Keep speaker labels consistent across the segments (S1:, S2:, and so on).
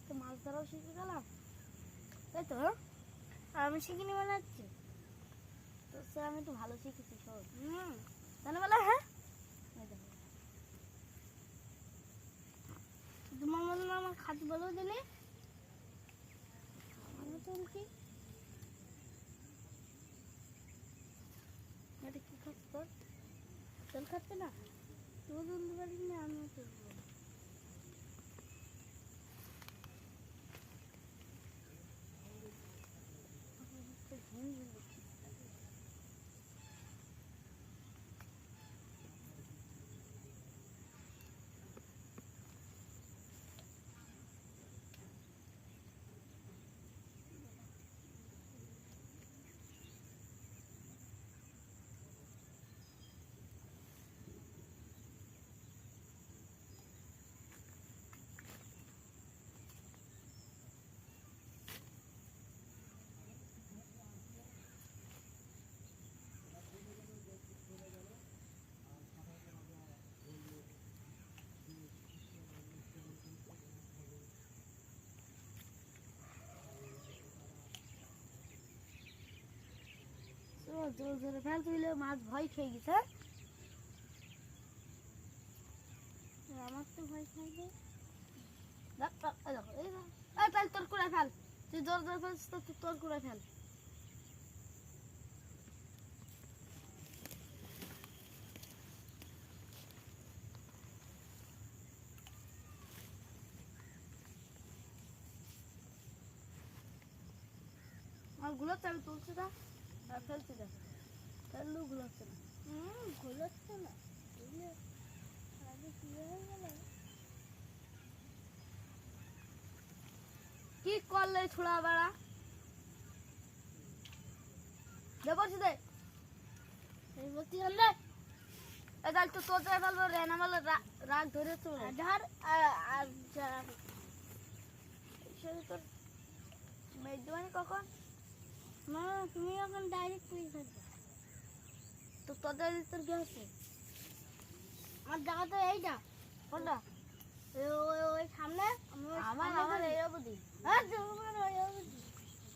S1: তো মাছ ধরাও শিখে গেলাম, তাই তো? আর আমি শিখিনি মনে হচ্ছে তো, স্যার আমি একটু ভালো শিখেছি সব। জানো বলে হ্যাঁ, তোমার মনে না আমার খাতে বলেও দিলে কি এটা কি খাচ্ছ তোর? তেল খাচ্ছে না তুই বলতে পারিস না, আমিও তো জোর জোরে ফেল তুইলে মাছ ভয় খেয়ে গেছে। আমার তো ভয় খাই গে। ফেল তোর করে ফেল, তুই জোর জোরে ফেলছিস তো তোর করে ফেল। আর গুলোচ্ছে আমি তুলছি না আর ফেলছি না, ফেললেও গুলোচ্ছে না। গুলোচ্ছে না কি করলে ছোড়া বেড়া দেখছি দে এই বলছি রে এদাল তো তোতে ফেলবো রে না বলে রাগ ধরে চলে ধর। আর সেই তোর মেজবানি কখন না তুমি এখন ডাইরেক্ট তুই থাকবে তো তোদের তোর কি হচ্ছে? আমার জায়গা তো এইটা কোনটা ওই সামনে আমার আমার এই অবধি। হ্যাঁ তোমার ওই অবধি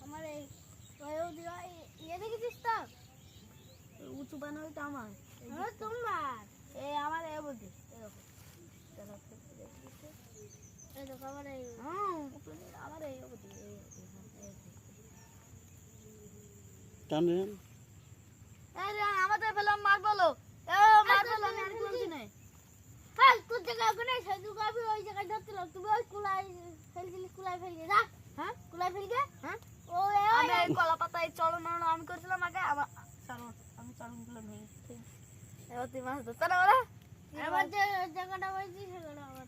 S1: আমার এই ওই অবধি ইয়ে দেখেছিস তো উঁচু বানাবে তো আমার তোমার এই আমার এই অবধি এরকম আমার এই আমার এই অবধি আমাদের পেলাম মার বলো মার বলো আমি আর বলছি না। হ্যাঁ তোর জায়গা ওখানে সেজুকে আমি ওই জায়গায় ধরছিলাম, তুমি ওই কুলাই ফেলছিলি, কুলাই ফেলগে যা। হ্যাঁ কুলাই ফেলগে হ্যাঁ আমি এই কলা পাতায় চলন আমি করছিলাম আগে আমার চলন আমি চলনগুলো নেই এবার তুই মাছ ধরতে না বলে আমার যে জায়গাটা বলছি সেখানে আমার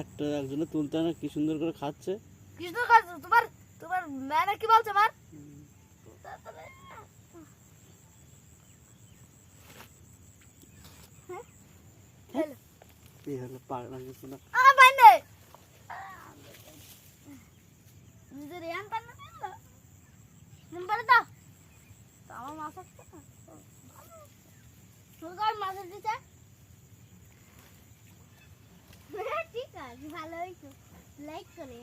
S2: একটা একজনে তুলতে না কি সুন্দর করে খাচ্ছে।
S1: কি সুন্দর খাচ্ছে তোমার তোমার ম্যানে কি বলছে আমার
S2: এই হলো পাগলা কিছু না
S1: বাইনে নিজের ইয়ান পান না নম্বর দাও তো আমার মাছ আছে না তোর মাছ দিতে ঠিক আছে ভালো হইছো লাইক করে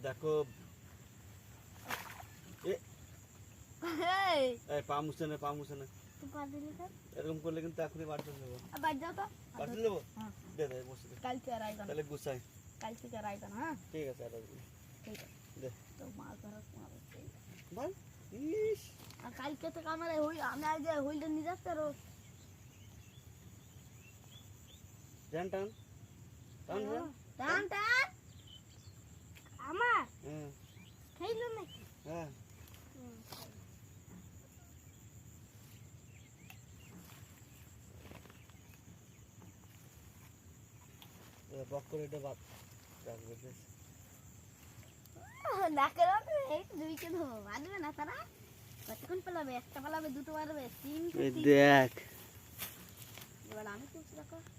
S2: দেখো পা মুছে না পা মুছে না এরকম করলে কিন্তু এখনই বার করে দেবো।
S1: বার যাও তো
S2: বার করে দেবো দে দে বসে দে
S1: কালকে আর আইবা
S2: তাহলে গুছাই
S1: কালকে আর আইবা না। হ্যাঁ
S2: ঠিক আছে আর
S1: ঠিক আছে
S2: দে
S1: তো মাছ ধরার সময়
S2: বল ইস
S1: আর কালকে তো আমার হই আমি আজ হইলে নিয়ে যাচ্ছে রো
S2: টান টান টান
S1: টান টান আমার
S2: হ্যাঁ
S1: খাইলো নাকি
S2: হ্যাঁ বক্কর এটা বাদ রাখবে বেশ
S1: না কেন এই দুই কেন মারবে না তারা কতক্ষণ পেলাবে একটা পেলাবে দুটো মারবে তিনটে
S2: দেখ
S1: এবার আমি কিছু দেখো